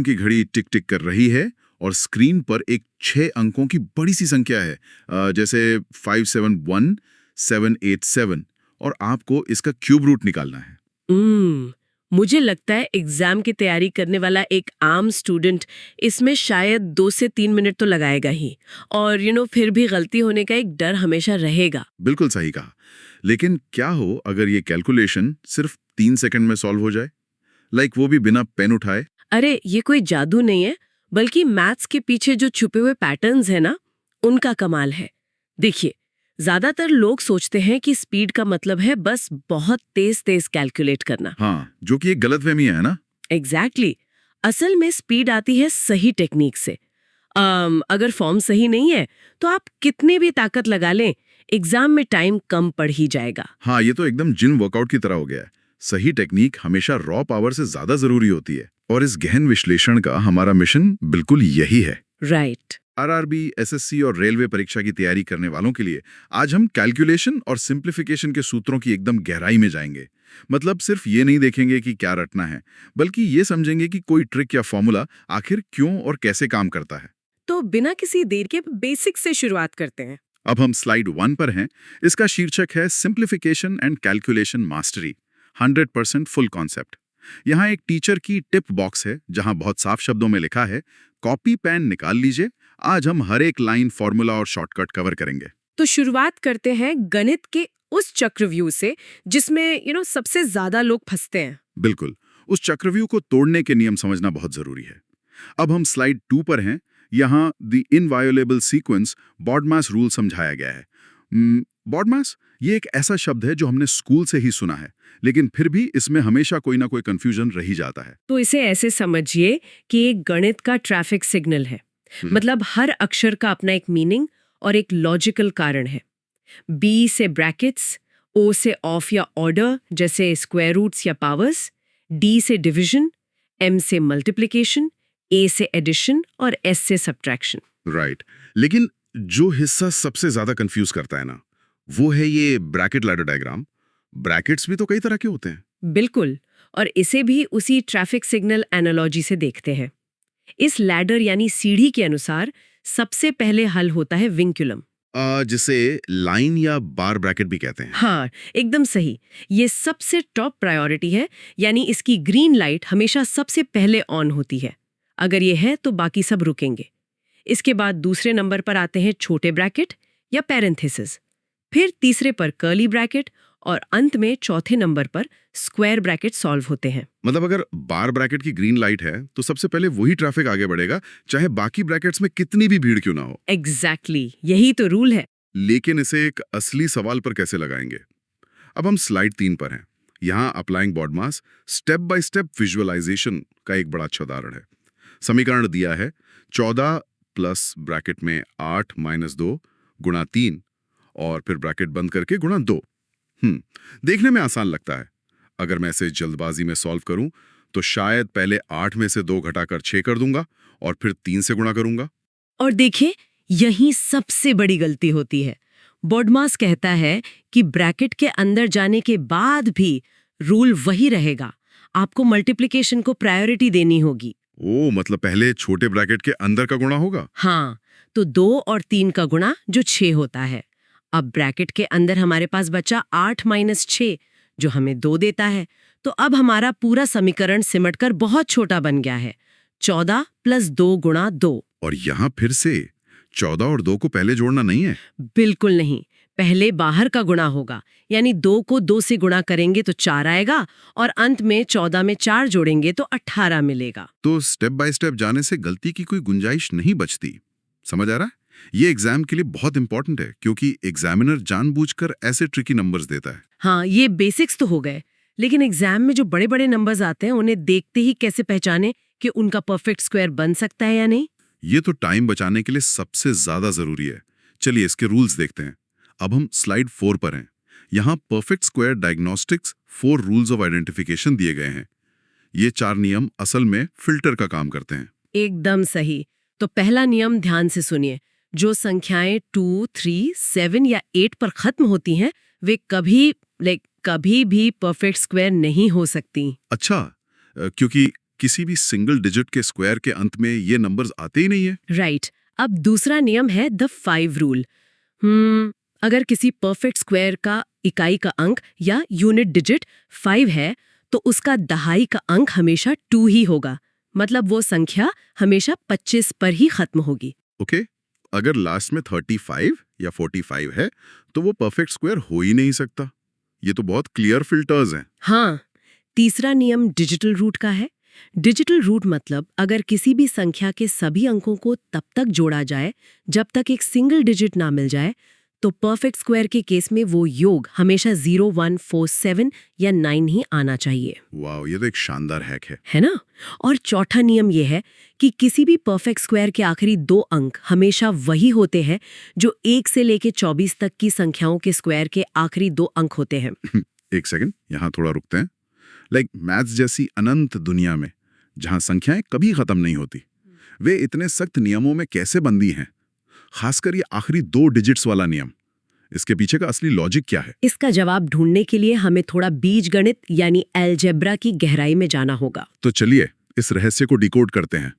की घड़ी टिक टिक कर रही है और स्क्रीन पर एक 6 अंकों की बड़ी सी संख्या है, जैसे 571787, और आपको इसका क्यूब रूट निकालना है। मुझे लगता है एग्जाम की तैयारी करने वाला एक आम स्टूडेंट इसमें शायद 2 से 3 मिनट तो लगाएगा ही, और फिर भी गलती होने का एक डर हमेशा रहेगा। बिल्कुल सही कहा। लेकिन क्या हो अगर ये कैलकुलेशन सिर्फ 3 सेकंड में सॉल्व हो जाए, वो भी बिना पेन उठाए? अरे ये कोई जादू नहीं है, बल्कि मैथ्स के पीछे जो छुपे हुए पैटर्न्स है ना, उनका कमाल है। देखिए, ज्यादातर लोग सोचते हैं कि स्पीड का मतलब है बस बहुत तेज तेज कैलकुलेट करना। हाँ, जो कि एक गलतफहमी है ना। एग्जैक्टली। असल में स्पीड आती है सही टेक्निक से। अगर फॉर्म सही नहीं है तो आप कितनी भी ताकत लगा लें, एग्जाम में टाइम कम पड़ ही जाएगा। हाँ, ये तो एकदम जिम वर्कआउट की तरह हो गया है। सही टेक्निक हमेशा रॉ पावर से ज्यादा जरूरी होती है, और इस गहन विश्लेषण का हमारा मिशन बिल्कुल यही है। राइट। आरआरबी, एसएससी और रेलवे परीक्षा की तैयारी करने वालों के लिए आज हम कैलकुलेशन और सिंप्लीफिकेशन के सूत्रों की एकदम गहराई में जाएंगे। मतलब सिर्फ ये नहीं देखेंगे कि क्या रटना है, बल्कि ये समझेंगे कि कोई ट्रिक या फॉर्मूला आखिर क्यों और कैसे काम करता है। तो बिना किसी देर के बेसिक से शुरुआत करते हैं। अब हम स्लाइड 1 पर हैं। इसका शीर्षक है simplification and calculation mastery, 100% full concept. यहाँ एक टीचर की टिप बॉक्स है जहाँ बहुत साफ शब्दों में लिखा है, कॉपी पेन निकाल लीजिए, आज हम हर एक लाइन, फॉर्मूला और शॉर्टकट कवर करेंगे। तो शुरुआत करते हैं गणित के उस चक्रव्यूह से जिसमें सबसे ज्यादा लोग फंसते हैं। बिल्कुल, उस चक्रव्यूह को तोड़ने के नियम समझना बहुत जरूरी है। अब हम स्लाइड 2 पर हैं। यहाँ the inviolable sequence, BODMAS rule समझाया गया है। बॉडमास ये एक ऐसा शब्द है जो हमने स्कूल से ही सुना है, लेकिन फिर भी इसमें हमेशा कोई ना कोई कंफ्यूजन रह ही जाता है। तो इसे ऐसे समझिए कि एक गणित का ट्रैफिक सिग्नल है। मतलब हर अक्षर का अपना एक मीनिंग और एक लॉजिकल कारण है। बी से ब्रैकेट्स, ओ से ऑफ या ऑर्डर जैसे स्क्वायर रूट्स या पावर्स, डी से डिवीजन, एम से मल्टीप्लिकेशन, ए से एडिशन और एस से सब्ट्रैक्शन। राइट। लेकिन जो हिस्सा सबसे ज्यादा कंफ्यूज करता है ना, वो है ये ब्रैकेट लैडर डायग्राम। ब्रैकेट्स भी तो कई तरह के होते हैं। बिल्कुल, और इसे भी उसी ट्रैफिक सिग्नल एनालॉजी से देखते हैं। इस लैडर यानी सीढ़ी के अनुसार सबसे पहले हल होता है विंक्युलम, जिसे लाइन या बार ब्रैकेट भी कहते हैं। हाँ, एकदम सही। ये सबसे टॉप प्रायोरिटी है, यानी इसकी ग्रीन लाइट हमेशा सबसे पहले ऑन होती है। अगर ये है तो बाकी सब रुकेंगे। इसके बाद दूसरे नंबर पर आते हैं छोटे ब्रैकेट या पैरेंथेसिस, फिर तीसरे पर कर्ली ब्रैकेट, और अंत में चौथे नंबर पर स्क्वायर ब्रैकेट सॉल्व होते हैं। मतलब अगर बार ब्रैकेट की ग्रीन लाइट है तो सबसे पहले वही ट्रैफिक आगे बढ़ेगा, चाहे बाकी ब्रैकेट्स में कितनी भी भीड़ क्यों ना हो। एग्जैक्टली, यही तो रूल है। लेकिन इसे एक असली सवाल पर कैसे लगाएंगे? अब हम स्लाइड 3 पर हैं। यहाँ applying BODMAS step by step visualization का एक बड़ा अच्छा उदाहरण है। समीकरण दिया है 14 प्लस ब्रैकेट में 8 माइनस 2 गुणा 3, और फिर ब्रैकेट बंद करके गुणा 2। देखने में आसान लगता है। अगर मैं इसे जल्दबाजी में सॉल्व करूं तो शायद पहले 8 में से 2 घटाकर 6 कर दूंगा और फिर 3 से गुणा करूंगा। और देखिए, यही सबसे बड़ी गलती होती है। बॉडमास कहता है कि ब्रैकेट के अंदर जाने के बाद भी रूल वही रहेगा, आपको मल्टीप्लिकेशन को प्रायोरिटी देनी होगी। ओ, मतलब पहले छोटे ब्रैकेट के अंदर का गुणा होगा। हाँ, तो 2 और 3 का गुणा जो 6 होता है। अब ब्रैकेट के अंदर हमारे पास बचा 8 माइनस 6 जो हमें 2 देता है। तो अब हमारा पूरा समीकरण सिमटकर बहुत छोटा बन गया है, 14 प्लस 2 गुणा 2। और यहाँ फिर से 14 और 2 को पहले जोड़ना नहीं है। बिल्कुल नहीं, पहले बाहर का गुणा होगा, यानी 2 को 2 से गुणा करेंगे तो 4 आएगा, और अंत में 14 में 4 जोड़ेंगे तो 18 मिलेगा। तो स्टेप बाय स्टेप जाने से गलती की कोई गुंजाइश नहीं बचती। समझ आ रहा है? ये एग्जाम के लिए बहुत इंपॉर्टेंट है, क्योंकि एग्जामिनर जानबूझकर ऐसे ट्रिकी नंबर्स देता है। हाँ, ये बेसिक्स तो हो गए, लेकिन एग्जाम में जो बड़े बड़े नंबर्स आते हैं उन्हें देखते ही कैसे पहचाने कि उनका परफेक्ट स्क्वायर बन सकता है या नहीं? ये तो टाइम बचाने के लिए सबसे ज्यादा जरूरी है। चलिए इसके रूल्स देखते हैं। अब हम स्लाइड 4 पर हैं। यहाँ perfect square diagnostics 4 rules of identification दिए गए हैं। ये 4 नियम असल में फिल्टर का काम करते हैं। एकदम सही। तो पहला नियम ध्यान से सुनिए, जो संख्याएं 2, 3, 7 या 8 पर खत्म होती हैं वे कभी भी परफेक्ट स्क्वायर नहीं हो सकती। अच्छा, क्योंकि किसी भी सिंगल डिजिट के स्क्वायर के अंत में ये नंबर्स आते ही नहीं है। राइट। अब दूसरा नियम है द 5 रूल। अगर किसी परफेक्ट स्क्वायर का इकाई का अंक या यूनिट डिजिट 5 है तो उसका दहाई का अंक हमेशा 2 ही होगा। मतलब वो संख्या हमेशा 25 पर ही खत्म होगी। ओके, अगर लास्ट में 35 या 45 है तो वो परफेक्ट स्क्वायर हो ही नहीं सकता। ये तो बहुत क्लियर फिल्टर्स हैं। हाँ। तीसरा नियम डिजिटल रूट का है। डिजिटल रूट मतलब अगर किसी भी संख्या के सभी अंकों को तब तक जोड़ा जाए जब तक एक सिंगल डिजिट ना मिल जाए, तो परफेक्ट स्क्वायर के केस में वो योग हमेशा 0, 1, 4, 7 या 9 ही आना चाहिए। वाह, ये तो एक शानदार हैक है ना? और चौथा नियम ये है कि किसी भी परफेक्ट स्क्वायर के आखिरी 2 अंक हमेशा वही होते हैं जो 1 से लेके 24 तक की संख्याओं के स्क्वायर के आखिरी 2 अंक होते हैं। एक सेकंड, यहाँ थोड़ा रुकते हैं। लाइक मैथ्स जैसी अनंत दुनिया में जहाँ संख्याएं कभी खत्म नहीं होती, वे इतने सख्त नियमों में कैसे बंधी हैं? खासकर ये आखिरी 2 डिजिट्स वाला नियम, इसके पीछे का असली लॉजिक क्या है? इसका जवाब ढूंढने के लिए हमें थोड़ा बीजगणित यानी अलजेब्रा की गहराई में जाना होगा। तो चलिए इस रहस्य को डिकोड करते हैं।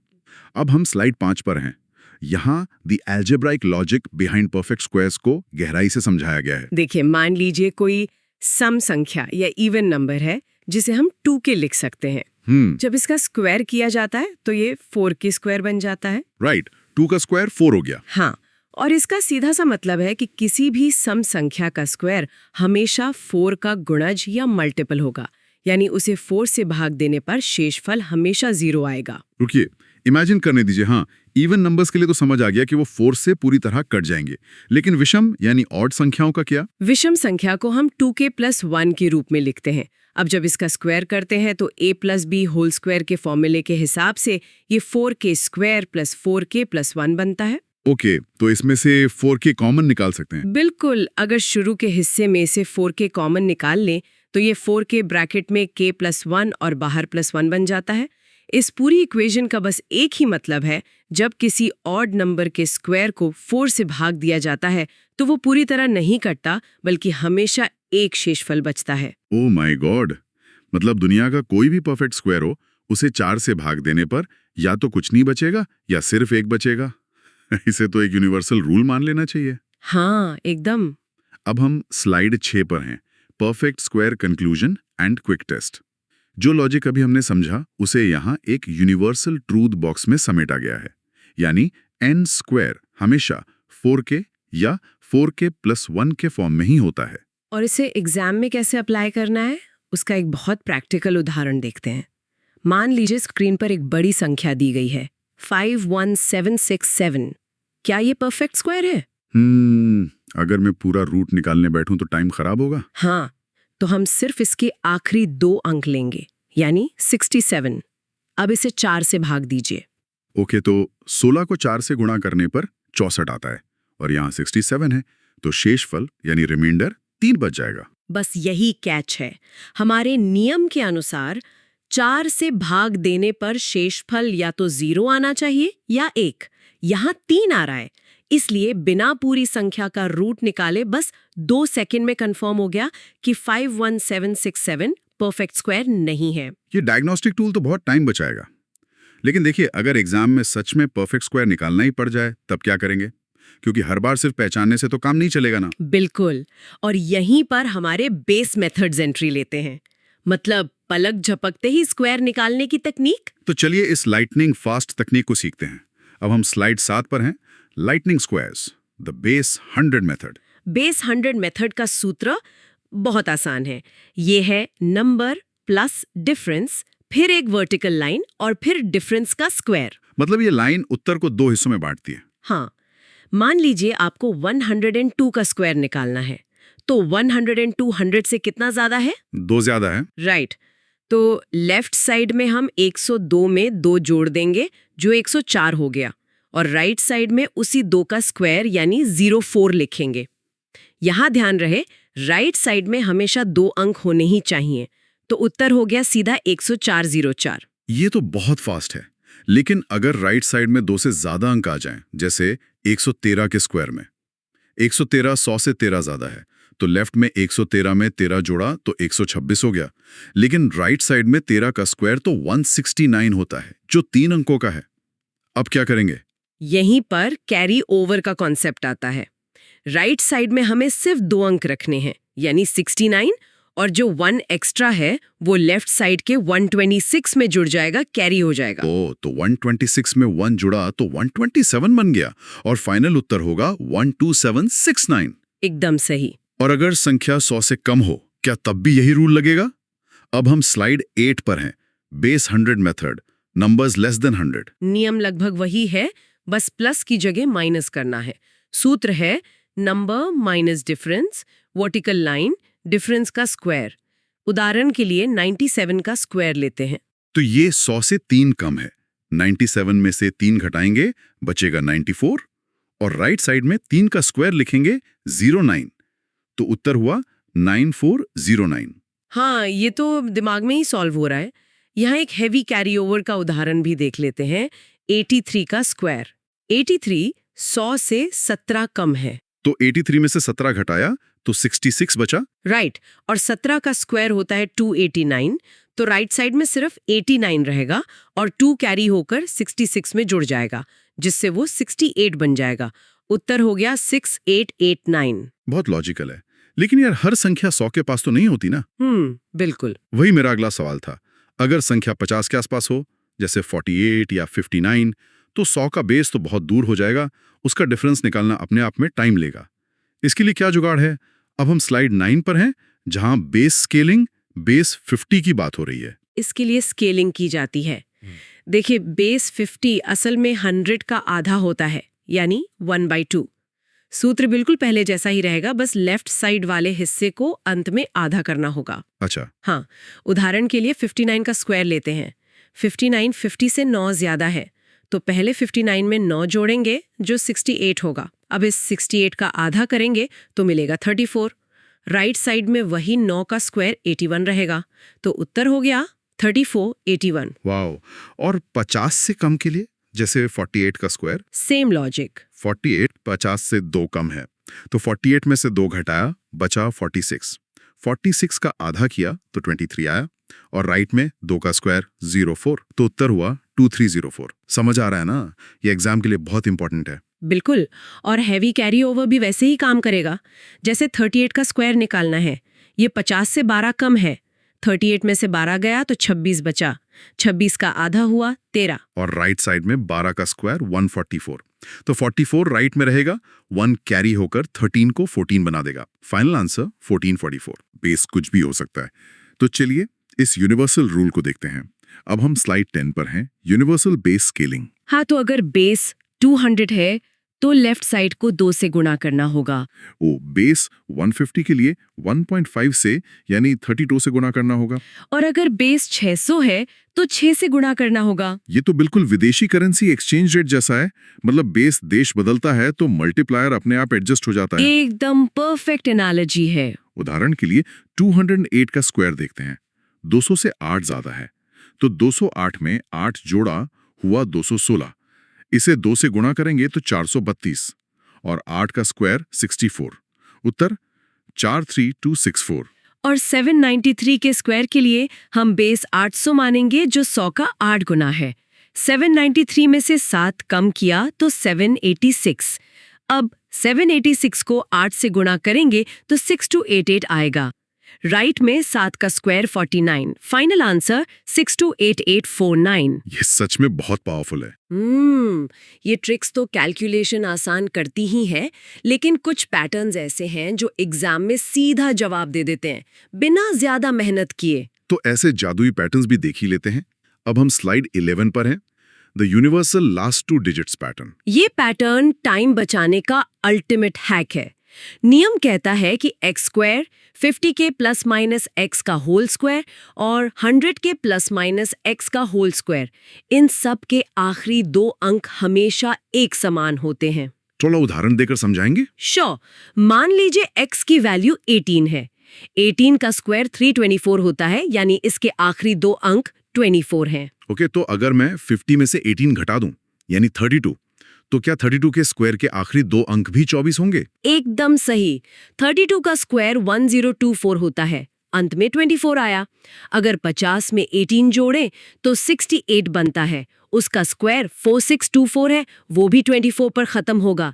अब हम स्लाइड 5 पर हैं। यहाँ the algebraic logic behind perfect squares को गहराई से समझाया गया है। देखिए, मान लीजिए कोई सम संख्या या इवन नंबर है जिसे हम 2 के लिख सकते हैं। जब इसका स्क्वायर किया जाता है तो ये 4 के स्क्वायर बन जाता है। राइट, 2 का स्क्वायर 4 हो गया। हाँ, और इसका सीधा सा मतलब है कि किसी भी सम संख्या का स्क्वायर हमेशा 4 का गुणज या मल्टीपल होगा, यानी उसे 4 से भाग देने पर शेषफल हमेशा 0 आएगा। रुकिए, इमेजिन करने दीजिए। हाँ, इवन नंबर्स के लिए तो समझ आ गया कि वो 4 से पूरी तरह कट जाएंगे, लेकिन विषम यानी ऑड संख्याओं का क्या? विषम संख्या को हम 2k + 1 के रूप में लिखते हैं। अब जब इसका स्क्वायर करते हैं तो a + b होल स्क्वायर के फॉर्मूले के हिसाब से ये 4k² + 4k + 1 बनता है। ओके, तो इसमें से 4k कॉमन निकाल सकते हैं। बिल्कुल, अगर शुरू के हिस्से में से 4k कॉमन निकाल लें तो ये 4k ब्रैकेट में k + 1 और बाहर +1 बन जाता है। इस पूरी इक्वेशन का बस एक ही मतलब है, जब किसी ऑड नंबर के स्क्वायर को 4 से भाग दिया जाता है तो वो पूरी तरह नहीं कटता, बल्कि हमेशा एक शेषफल बचता है। ओह माय गॉड, मतलब दुनिया का कोई भी परफेक्ट स्क्वायर हो, उसे 4 से भाग देने पर या तो कुछ नहीं बचेगा या सिर्फ 1 बचेगा। इसे तो एक यूनिवर्सल रूल मान लेना चाहिए। हाँ, एकदम। अब हम स्लाइड 6 पर हैं, perfect square conclusion and quick test. जो लॉजिक अभी हमने समझा उसे यहाँ एक यूनिवर्सल ट्रूथ बॉक्स में समेटा गया है, यानी n² हमेशा 4k या 4k + 1 के फॉर्म में ही होता है। और इसे एग्जाम में कैसे अप्लाई करना है, उसका एक बहुत प्रैक्टिकल उदाहरण देखते हैं। मान लीजिए स्क्रीन पर एक बड़ी संख्या दी गई है 51767। क्या ये परफेक्ट स्क्वायर है? अगर मैं पूरा रूट निकालने बैठूं तो टाइम खराब होगा। हाँ, तो हम सिर्फ इसके आखिरी 2 अंक लेंगे, यानी 67। अब इसे 4 से भाग दीजिए। ओके, तो 16 को 4 से गुणा करने पर 64 आता है और यहाँ 67 है, तो शेषफल यानी रिमाइंडर 3 बच जाएगा। बस यही कैच है। हमारे नियम के अनुसार 4 से भाग देने पर शेषफल या तो 0 आना चाहिए या 1। यहाँ 3 आ रहा है, इसलिए बिना पूरी संख्या का रूट निकाले बस 2 सेकंड में कंफर्म हो गया कि 51767 परफेक्ट स्क्वायर नहीं है। ये डायग्नोस्टिक टूल तो बहुत टाइम बचाएगा। लेकिन देखिए, अगर एग्जाम में सच में परफेक्ट स्क्वायर निकालना ही पड़ जाए तब क्या करेंगे? क्योंकि हर बार सिर्फ पहचानने से तो काम नहीं चलेगा ना। बिल्कुल, और यहीं पर हमारे बेस मेथड्स एंट्री लेते हैं, मतलब पलक झपकते ही स्क्वायर निकालने की तकनीक। तो चलिए इस लाइटनिंग फास्ट तकनीक को सीखते हैं। अब हम स्लाइड 7 पर हैं, lightning squares, the base 100 method. Base 100 method का सूत्र बहुत आसान है। ये है नंबर प्लस डिफरेंस, फिर एक वर्टिकल लाइन और फिर डिफरेंस का स्क्वायर। मतलब ये लाइन उत्तर को 2 हिस्सों में बांटती है। हाँ, मान लीजिए आपको 102 का स्क्वायर निकालना है, तो 102 100 से कितना ज्यादा है? 2 ज्यादा है। राइट। तो लेफ्ट साइड में हम 102 में 2 जोड़ देंगे जो 104 हो गया, और राइट साइड में उसी 2 का स्क्वायर यानी 04 लिखेंगे। यहाँ ध्यान रहे, राइट साइड में हमेशा 2 अंक होने ही चाहिए, तो उत्तर हो गया सीधा 10404। ये तो बहुत फास्ट है। लेकिन अगर राइट साइड में 2 से ज्यादा अंक आ जाएं, जैसे 113 के स्क्वायर में 113 100 से 13 ज्यादा है, तो लेफ्ट में 113 में 13 जोड़ा तो 126 हो गया, लेकिन राइट साइड में 13 का स्क्वायर तो 169 होता है, जो 3 अंकों का है। अब क्या करेंगे? यहीं पर कैरी ओवर का कॉन्सेप्ट आता है। राइट साइड में हमें सिर्फ 2 अंक रखने हैं, यानी 69, और जो 1 एक्स्ट्रा है वो लेफ्ट साइड के 126 में जुड़ जाएगा, कैरी हो जाएगा। तो 126 में 1 जुड़ा तो 127 बन गया और फाइनल उत्तर होगा 12769। एकदम सही। और अगर संख्या 100 से कम हो, क्या तब भी यही रूल लगेगा? अब हम स्लाइड 8 पर हैं, base 100 method, numbers less than 100। नियम लगभग वही है, बस प्लस की जगह माइनस करना है। सूत्र है number minus difference, vertical line, difference का स्क्वायर। उदाहरण के लिए 97 का स्क्वायर लेते हैं। तो ये 100 से 3 कम है। 97 में से 3 घटाएंगे, बचेगा 94, और राइट साइड में 3 का स्क्वायर लिखेंगे 09, तो उत्तर हुआ 9409। हाँ, ये तो दिमाग में ही सॉल्व हो रहा है। यहाँ एक हैवी कैरी ओवर का उदाहरण भी देख लेते हैं, 83 का स्क्वायर। 83 100 से 17 कम है। तो 83 में से 17 घटाया तो 66 बचा। राइट, और 17 का स्क्वायर होता है 289, तो राइट साइड में सिर्फ 89 रहेगा और 2 कैरी होकर 66 में जुड़ जाएगा, जिससे वो 68 बन जाएगा। उत्तर हो गया 6889। बहुत लॉजिकल है, लेकिन यार हर संख्या 100 के पास तो नहीं होती ना। बिल्कुल। वही मेरा अगला सवाल था। अगर संख्या 50 के आसपास हो, जैसे 48 या 59, तो 100 का बेस तो बहुत दूर हो जाएगा, उसका डिफरेंस निकालना अपने आप में टाइम लेगा। इसके लिए क्या जुगाड़ है? अब हम स्लाइड 9 पर हैं, जहां बेस स्केलिंग, बेस 50 की बात हो रही है। इसके लिए स्केलिंग की जाती है। देखिए, बेस 50 असल में 100 का आधा होता है, यानी 1/2। सूत्र बिल्कुल पहले जैसा ही रहेगा, बस लेफ्ट साइड वाले हिस्से को अंत में आधा करना होगा। अच्छा। हाँ, उदाहरण के लिए 59 का स्क्वायर लेते हैं। 59 50 से 9 ज्यादा है, तो पहले 59 में 9 जोड़ेंगे, जो 68 होगा। अब इस 68 का आधा करेंगे तो मिलेगा 34। राइट साइड में वही 9 का स्क्वायर 81 रहेगा, तो उत्तर हो गया 3481। वाओ। और 50 से कम के लिए, जैसे 48 का स्क्वायर? Same logic. 48 50 से 2 कम है, तो 48 में से 2 घटाया, बचा 46। 46 का आधा किया तो 23 आया, और राइट में 2 का स्क्वायर 04, तो उत्तर हुआ 2304। समझ आ रहा है ना? ये एग्जाम के लिए बहुत इंपॉर्टेंट है। बिल्कुल, और हैवी कैरी ओवर भी वैसे ही काम करेगा। जैसे 38 का स्क्वायर निकालना है, ये 50 से 12 कम है, 38 में से 12 गया तो 26 बचा, 26 का आधा हुआ 13, और राइट साइड में 12 का स्क्वायर 144, तो 44 राइट में रहेगा, 1 कैरी होकर 13 को 14 बना देगा। Final answer 1444। बेस कुछ भी हो सकता है। तो चलिए इस यूनिवर्सल रूल को देखते हैं। अब हम स्लाइड 10 पर हैं, यूनिवर्सल बेस स्केलिंग। हाँ, तो अगर बेस 200 है तो लेफ्ट साइड को 2 से गुणा करना होगा। बेस 150 के लिए 1.5 से यानी 32 से गुणा करना होगा। और अगर बेस 600 है तो 6 से गुणा करना होगा। ये तो बिल्कुल विदेशी करेंसी एक्सचेंज रेट जैसा है, मतलब बेस देश बदलता है तो मल्टीप्लायर अपने आप एडजस्ट हो जाता है। एकदम परफेक्ट एनालॉजी है। उदाहरण के लिए 208 का स्क्वायर देखते हैं। 200 से 8 ज्यादा है, तो 208 में 8 जोड़ा हुआ 216, इसे 2 से गुणा करेंगे तो 432, और 8 का स्क्वायर 64, उत्तर 43264। और 793 के स्क्वायर के लिए हम बेस 800 मानेंगे, जो 100 का 8 गुना है। 793 में से 7 कम किया तो 786। अब 786 को 8 से गुणा करेंगे तो 6288 आएगा। राइट में 7 का स्क्वायर 49। Final answer 628849। ये सच में बहुत पावरफुल है। ये ट्रिक्स तो कैलकुलेशन आसान करती ही है, लेकिन कुछ पैटर्न्स ऐसे हैं जो एग्जाम में सीधा जवाब दे देते हैं, बिना ज्यादा मेहनत किए। तो ऐसे जादुई पैटर्न्स भी देख ही लेते हैं। अब हम स्लाइड 11 पर हैं, the universal last 2 digits pattern. ये पैटर्न टाइम बचाने का अल्टीमेट हैक है। नियम कहता है कि x स्क्वायर 50 के प्लस माइनस x का होल स्क्वायर और 100 के प्लस माइनस x का होल स्क्वायर, इन सब के आखिरी 2 अंक हमेशा एक समान होते हैं। थोड़ा उदाहरण देकर समझाएंगे? श्योर। मान लीजिए x की वैल्यू 18 है। 18 का स्क्वायर 324 होता है, यानी इसके आखिरी 2 अंक 24 हैं। ओके, तो अगर मैं 50 में से 18 घटा दूं, यानी 32, तो क्या 32 के स्क्वायर के आखिरी 2 अंक भी 24 होंगे? एकदम सही। 32 का स्क्वायर 1024 होता है, अंत में 24 आया। अगर 50 में 18 जोड़ें तो 68 बनता है, उसका स्क्वायर 4624 है, वो भी 24 पर खत्म होगा।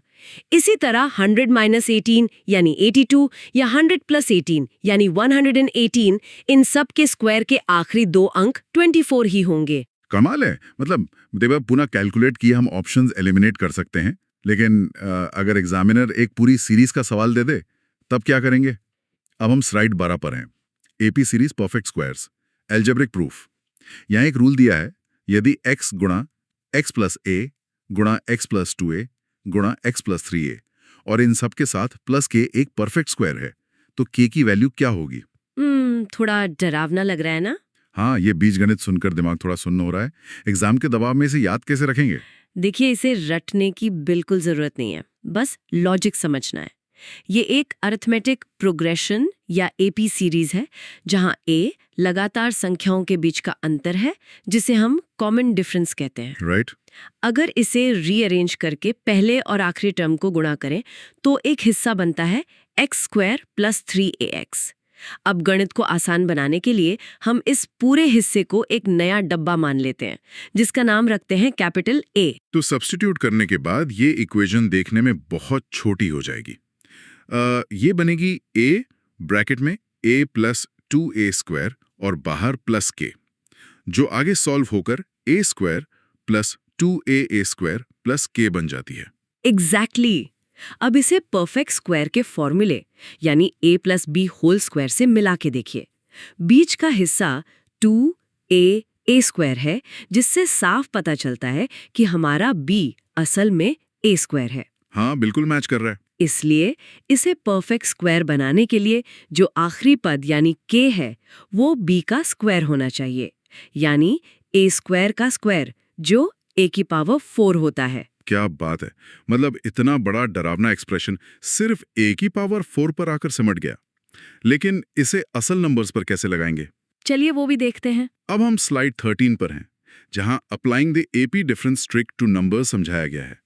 इसी तरह 100 माइनस 18 यानी 82 या 100 प्लस 18 यानी 118, इन सब के स्क्वायर के आखिरी 2 अंक 24 ही होंगे। कमाल है। मतलब देवा पुनः कैलकुलेट किए हम ऑप्शंस एलिमिनेट कर सकते हैं, लेकिन अगर एग्जामिनर एक पूरी सीरीज का सवाल दे दे तब क्या करेंगे? अब हम स्लाइड 12 पर हैं। AP series perfect squares, algebraic proof. यहाँ एक रूल दिया है, यदि x गुणा x प्लस a गुणा x प्लस 2a गुणा x प्लस 3a और इन सब के साथ प्लस k एक परफेक्ट स्क्वायर है, तो k की वैल्यू क्या होगी? थोड़ा डरावना लग रहा है ना? हाँ, ये बीजगणित सुनकर दिमाग थोड़ा सुन्न हो रहा है। एग्जाम के दबाव में इसे याद कैसे रखेंगे? देखिए, इसे रटने की बिल्कुल जरूरत नहीं है, बस लॉजिक समझना है। ये एक अरिथमेटिक प्रोग्रेशन या एपी सीरीज है, जहां a लगातार संख्याओं के बीच का अंतर है, जिसे हम कॉमन डिफरेंस कहते हैं। राइट। अगर इसे रीअरेंज करके पहले और आखिरी टर्म को गुणा करें तो एक हिस्सा बनता है x स्क्वायर प्लस 3ax। अब गणित को आसान बनाने के लिए हम इस पूरे हिस्से को एक नया डब्बा मान लेते हैं, जिसका नाम रखते हैं कैपिटल A। तो सब्स्टिट्यूट करने के बाद ये इक्वेशन देखने में बहुत छोटी हो जाएगी। ये बनेगी a ब्रैकेट में a प्लस 2a स्क्वायर और बाहर प्लस k, जो आगे सॉल्व होकर a square plus 2a square plus k बन जाती है। एग्जैक्टली। अब इसे परफेक्ट स्क्वायर के फॉर्मूले यानी a plus B whole square से मिला के देखिए। बीच का हिस्सा 2a स्क्वायर है, जिससे साफ पता चलता है कि हमारा b असल में a स्क्वायर है। हाँ, बिल्कुल मैच कर रहा है। इसलिए इसे परफेक्ट स्क्वायर बनाने के लिए जो आखिरी पद यानी k है, वो b का स्क्वायर होना चाहिए, यानी a स्क्वायर का स्क्वायर, जो a की पावर 4 होता है। क्या बात है। मतलब इतना बड़ा डरावना एक्सप्रेशन सिर्फ a की पावर 4 पर आकर सिमट गया। लेकिन इसे असल नंबर्स पर कैसे लगाएंगे? चलिए वो भी देखते हैं। अब हम स्लाइड 13 पर हैं, जहां applying the AP difference trick two numbers समझाया गया है।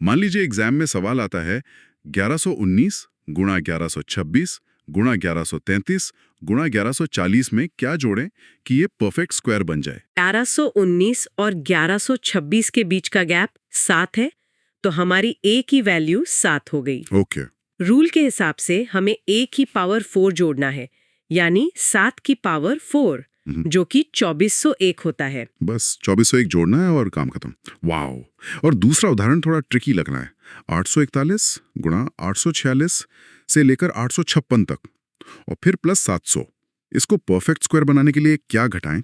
मान लीजिए एग्जाम में सवाल आता है 1119 गुणा 1126 गुणा 1133 गुणा 1140 में क्या जोड़ें कि ये परफेक्ट स्क्वायर बन जाए? 1119 और 1126 के बीच का गैप 7 है, तो हमारी a की वैल्यू 7 हो गई। ओके। रूल के हिसाब से हमें a की पावर 4 जोड़ना है, यानी 7 की पावर 4, जो कि 2401 होता है। बस 2401 जोड़ना है और काम खत्म। वाओ। और दूसरा उदाहरण थोड़ा ट्रिकी लग रहा है। 841 गुणा 846 से लेकर 856 तक और फिर प्लस 700। इसको परफेक्ट स्क्वायर बनाने के लिए क्या घटाएं?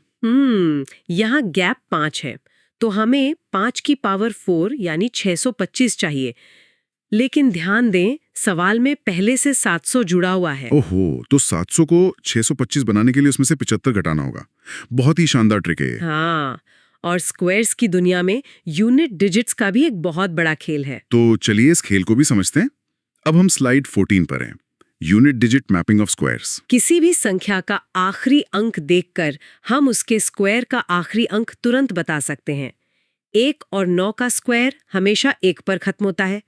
यहाँ गैप 5 है, तो हमें 5 की पावर 4 यानी 625 चाहिए। लेकिन ध्यान दें, सवाल में पहले से 700 जुड़ा हुआ है। ओहो, तो 700 को 625 बनाने के लिए उसमें से 75 घटाना होगा। बहुत ही शानदार ट्रिक है। हाँ, और स्क्वायर्स की दुनिया में यूनिट डिजिट्स का भी एक बहुत बड़ा खेल है। तो चलिए इस खेल को भी समझते हैं। अब हम स्लाइड 14 पर हैं। Unit digit mapping of squares. किसी भी संख्या का आखिरी अंक देखकर हम उसके स्क्वायर का आखिरी अंक तुरंत बता सकते हैं। 1 और 9 का स्क्वायर हमेशा 1 पर खत्म होता है,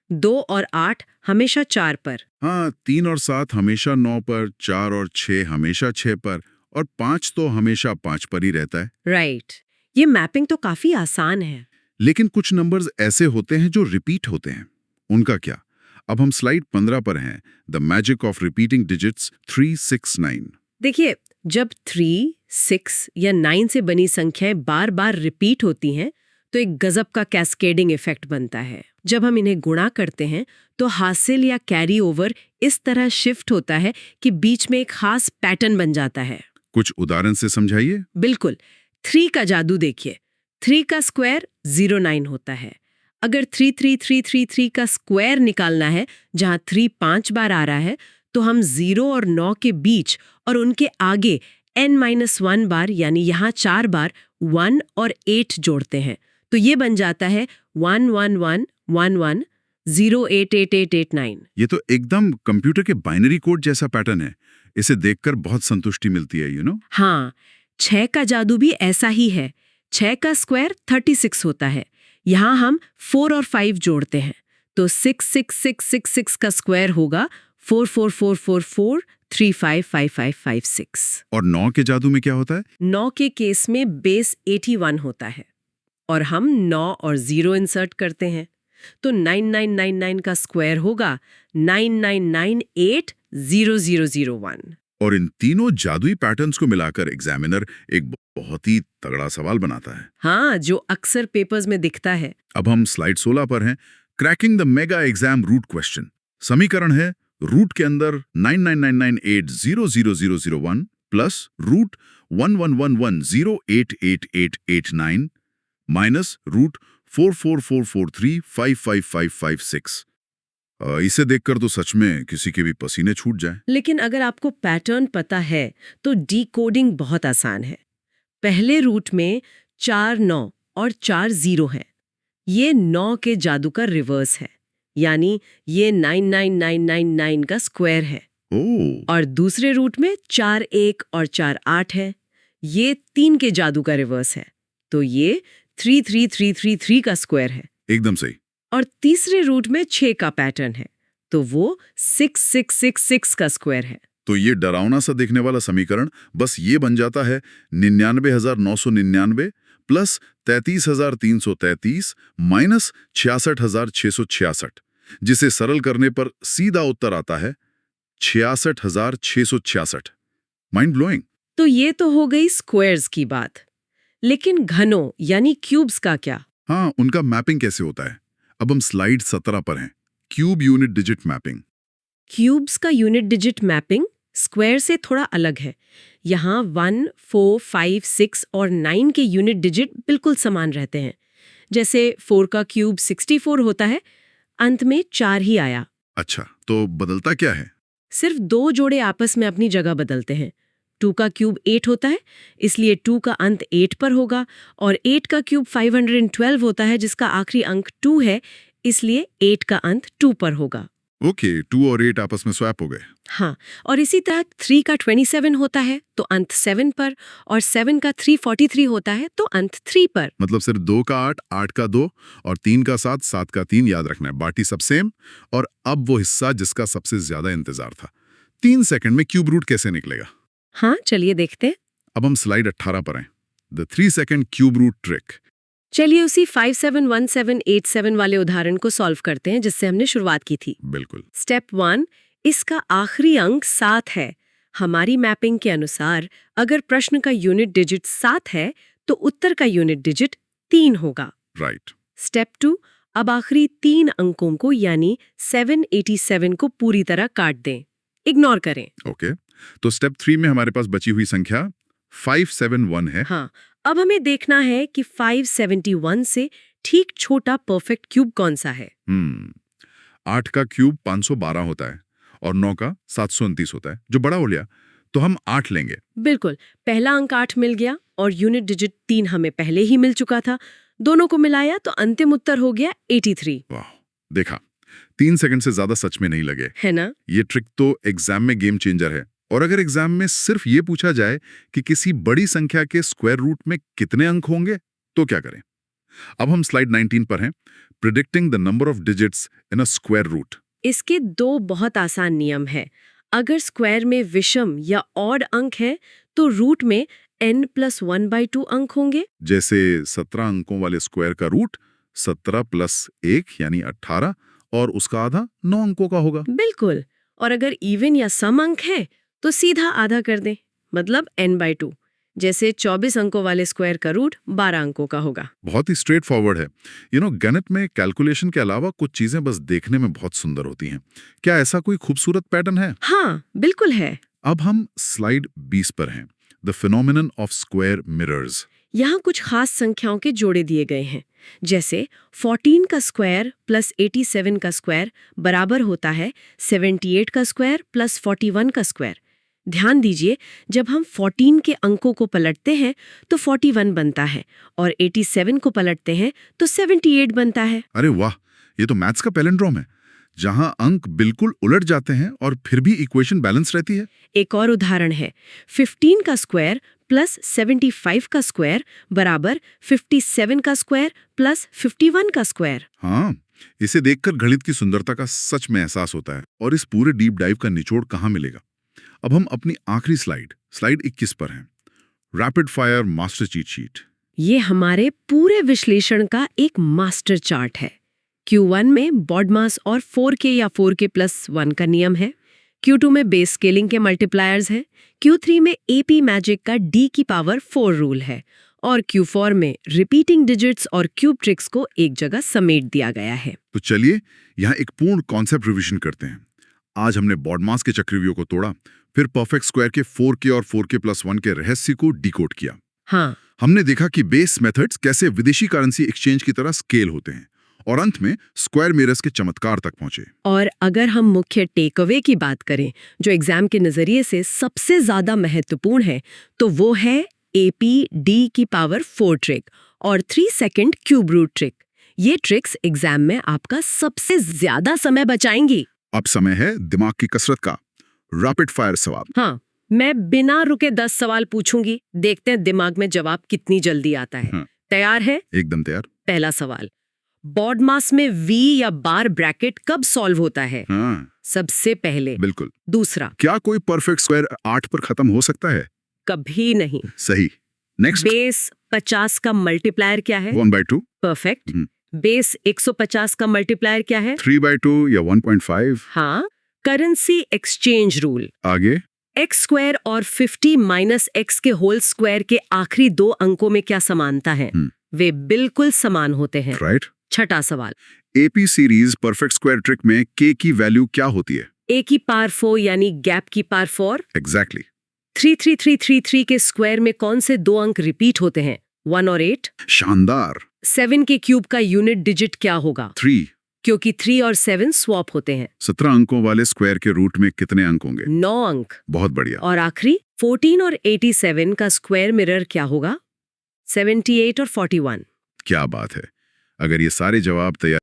2 और 8 हमेशा 4 पर। हाँ, 3 और 7 हमेशा 9 पर, 4 और 6 हमेशा 6 पर और 5 तो हमेशा 5 पर ही रहता है। राइट। ये मैपिंग तो काफी आसान है। लेकिन कुछ नंबर्स ऐसे होते हैं जो रिपीट होते हैं, उनका क्या? अब हम स्लाइड 15 पर हैं। The magic of repeating digits 3, 6, 9। देखिए, जब 3, 6 या 9 से बनी संख्याएं बार बार रिपीट होती हैं, तो एक गजब का कैस्केडिंग इफेक्ट बनता है। जब हम इन्हें गुणा करते हैं तो हासिल या कैरी ओवर इस तरह शिफ्ट होता है कि बीच में एक खास पैटर्न बन जाता है। कुछ उदाहरण से समझाइए। बिल्कुल। 3 का जादू देखिए। 3 का स्क्वायर 09 होता है। अगर 33333 का स्क्वायर निकालना है, जहां 3 5 बार आ रहा है, तो हम 0 और 9 के बीच और उनके आगे n-1 बार यानी यहाँ 4 बार 1 और 8 जोड़ते हैं, तो ये बन जाता है 11111 088889। ये तो एकदम कंप्यूटर के बाइनरी कोड जैसा पैटर्न है। इसे देखकर बहुत संतुष्टि मिलती है, यू नो। हाँ, 6 का जादू भी ऐसा ही है। 6 का स्क्वायर 36 होता है। यहाँ हम 4 और 5 जोड़ते हैं तो 66666 का स्क्वायर होगा 444443555556। और 9 के जादू में क्या होता है? 9 के केस में बेस 81 होता है और हम 9 और 0 इंसर्ट करते हैं तो 9999 का स्क्वायर होगा 99980001। और इन तीनों जादुई पैटर्न्स को मिलाकर एग्जामिनर एक बहुत ही तगड़ा सवाल बनाता है। हाँ, जो अक्सर पेपर्स में दिखता है। अब हम स्लाइड 16 पर हैं, cracking the mega exam root question. समीकरण है रूट के अंदर 9999800001 प्लस रूट 1111088889 माइनस रूट 4444355556। इसे देखकर तो सच में किसी के भी पसीने छूट जाए। लेकिन अगर आपको पैटर्न पता है तो डीकोडिंग बहुत आसान है। पहले रूट में 4 9 और 4 0 है। ये 9 के जादू का रिवर्स है, यानी ये 99999 का स्क्वायर है। ओह, और दूसरे रूट में 4 1 और 4 8 है। ये 3 के जादू का रिवर्स है, तो ये 33333 का स्क्वायर है। एकदम सही। और तीसरे रूट में 6 का पैटर्न है, तो वो 6666 का स्क्वायर है। तो ये डरावना सा देखने वाला समीकरण बस ये बन जाता है 99,999 प्लस 33,333 माइनस 66,666, जिसे सरल करने पर सीधा उत्तर आता है 66,666। Mind blowing. तो ये तो हो गई स्क्वायर्स की बात, लेकिन घनों यानी क्यूब्स का क्या? हाँ, उनका मैपिंग कैसे होता है? अब हम स्लाइड 17 पर हैं, cube unit digit mapping. Cubes का यूनिट डिजिट मैपिंग स्क्वायर से थोड़ा अलग है। यहाँ 1, 4, 5, 6 और 9 के यूनिट डिजिट बिल्कुल समान रहते हैं। जैसे 4 का क्यूब 64 होता है, अंत में 4 ही आया। अच्छा, तो बदलता क्या है? सिर्फ 2 जोड़े आपस में अपनी जगह बदलते हैं। 2 का क्यूब 8 होता है, इसलिए 2 का अंत 8 पर होगा, और 8 का क्यूब 512 होता है, जिसका आखिरी अंक 2 है, इसलिए 8 का अंत 2 पर होगा। ओके, 2 और 8 आपस में स्वैप हो गए। हाँ, और इसी तरह 3 का 27 होता है तो अंत 7 पर, और 7 का 343 होता है तो अंत 3 पर। मतलब सिर्फ 2 का 8, 8 का 2 और 3 का 7, 7 का 3 याद रखना है, बाकी सब सेम। और अब वो हिस्सा जिसका सबसे ज्यादा इंतजार था, 3 सेकंड में क्यूब रूट कैसे निकलेगा? हाँ, चलिए देखते हैं। अब हम स्लाइड 18 पर हैं, the 3 second cube root trick. चलिए उसी 571787 वाले उदाहरण को सॉल्व करते हैं जिससे हमने शुरुआत की थी। बिल्कुल। स्टेप 1, इसका आखिरी अंक 7 है। हमारी मैपिंग के अनुसार अगर प्रश्न का यूनिट डिजिट 7 है तो उत्तर का यूनिट डिजिट 3 होगा। राइट। स्टेप 2, अब आखिरी 3 अंकों को यानी 787 को पूरी तरह काट दें, इग्नोर करें। ओके, तो स्टेप 3 में हमारे पास बची हुई संख्या 571 है। हाँ, अब हमें देखना है कि 571 से ठीक छोटा परफेक्ट क्यूब कौन सा है। 8 का क्यूब 512 होता है और 9 का 729 होता है, जो बड़ा हो लिया, तो हम 8 लेंगे। बिल्कुल, पहला अंक 8 मिल गया और यूनिट डिजिट 3 हमें पहले ही मिल चुका था। दोनों को मिलाया तो अंतिम उत्तर हो गया 83। वाह, देखा, 3 सेकंड से ज्यादा सच में नहीं लगे, है ना? ये ट्रिक तो एग्जाम में गेम चेंजर है। और अगर एग्जाम में सिर्फ ये पूछा जाए कि किसी बड़ी संख्या के स्क्वायर रूट में कितने अंक होंगे, तो क्या करें? अब हम स्लाइड 19 पर हैं, predicting the number of digits in a square root. इसके 2 बहुत आसान नियम है। अगर स्क्वायर में विषम या ऑड अंक है तो रूट में n+1/2 अंक होंगे। जैसे 17 अंकों वाले स्क्वायर का रूट 17 + 1 यानी 18 और उसका आधा 9 अंकों का होगा। बिल्कुल, और अगर इवन या सम अंक है तो सीधा आधा कर दें, मतलब n/2। जैसे 24 अंकों वाले स्क्वायर का रूट 12 अंकों का होगा। बहुत ही स्ट्रेट फॉरवर्ड है। गणित में कैलकुलेशन के अलावा कुछ चीजें बस देखने में बहुत सुंदर होती हैं। क्या ऐसा कोई खूबसूरत पैटर्न है? हाँ, बिल्कुल है। अब हम स्लाइड 20 पर हैं, the phenomenon of square mirrors. यहाँ कुछ खास संख्याओं के जोड़े दिए गए हैं, जैसे 14 का स्क्वायर प्लस 87 का स्क्वायर बराबर होता है 78 का स्क्वायर प्लस 41 का स्क्वायर। ध्यान दीजिए, जब हम 14 के अंकों को पलटते हैं तो 41 बनता है और 87 को पलटते हैं तो 78 बनता है। अरे वाह, ये तो मैथ्स का पैलिंड्रोम है, जहां अंक बिल्कुल उलट जाते हैं और फिर भी इक्वेशन बैलेंस रहती है। एक और उदाहरण है, 15 का स्क्वायर प्लस 75 का स्क्वायर बराबर 57 का स्क्वायर प्लस 51 का स्क्वायर। हाँ, इसे देखकर गणित की सुंदरता का सच में एहसास होता है। और इस पूरे डीप डाइव का निचोड़ कहाँ मिलेगा? अब हम अपनी आखिरी स्लाइड 21 पर हैं। Rapid fire master cheat sheet. ये हमारे पूरे विश्लेषण का एक मास्टर चार्ट है। Q1 में बॉडमास और 4K या 4K+1 का नियम है। Q2 में बेस स्केलिंग के मल्टीप्लायर्स हैं। Q3 में AP मैजिक का D की पावर 4 रूल है। और Q4 में रिपीटिंग डिजिट्स और क्यूब ट्रिक्स को एक जगह समेट दिया गया है। तो चलिए यहाँ एक पूर्ण कॉन्सेप्ट रिवीजन करते हैं। आज हमने बॉडमास के चक्रव्यूह को तोड़ा, फिर परफेक्ट स्क्वायर के 4K और 4K+1 के रहस्य को डिकोड किया। हाँ, हमने देखा कि बेस मेथड्स कैसे विदेशी करेंसी एक्सचेंज की तरह स्केल होते हैं, और अंत में स्क्वायर मिरर्स के चमत्कार तक पहुंचे। और अगर हम मुख्य टेक अवे की बात करें, जो एग्जाम के नजरिए से सबसे ज्यादा महत्वपूर्ण है, तो वो है AP-D की पावर 4 ट्रिक और 3 सेकंड क्यूब रूट ट्रिक। ये ट्रिक्स एग्जाम में आपका सबसे ज्यादा समय बचाएंगी। अब समय है दिमाग की कसरत का। रैपिड फायर सवाल। हाँ, मैं बिना रुके 10 सवाल पूछूंगी। देखते हैं दिमाग में जवाब कितनी जल्दी आता है। तैयार है? एकदम तैयार। पहला सवाल, बॉडमास में V या बार ब्रैकेट कब सॉल्व होता है? हाँ, सबसे पहले। बिल्कुल। दूसरा, क्या कोई परफेक्ट स्क्वायर 8 पर खत्म हो सकता है? कभी नहीं। सही। नेक्स्ट। बेस 50 का मल्टीप्लायर क्या है? 1/2। परफेक्ट। बेस 150 का मल्टीप्लायर क्या है? 3/2 या 1.5। हाँ। Currency exchange rule. आगे। एक्स स्क्वायर और 50 माइनस एक्स के होल स्क्वायर के आखिरी 2 अंकों में क्या समानता है? वे बिल्कुल समान होते हैं। राइट। छठा सवाल, AP series perfect square trick में K की वैल्यू क्या होती है? A की पावर 4 यानी गैप की पावर 4। एग्जैक्टली। 33333 के स्क्वायर में कौन से 2 अंक रिपीट होते हैं? 1 और 8। शानदार। 7 के क्यूब का यूनिट डिजिट क्या होगा? 3। क्योंकि 3 और 7 स्वैप होते हैं। 17 अंकों वाले स्क्वायर के रूट में कितने अंक होंगे? 9 अंक। बहुत बढ़िया। और आखिरी 14 और 87 का स्क्वायर मिरर क्या होगा? 78 और 41। क्या बात है। अगर ये सारे जवाब तैयार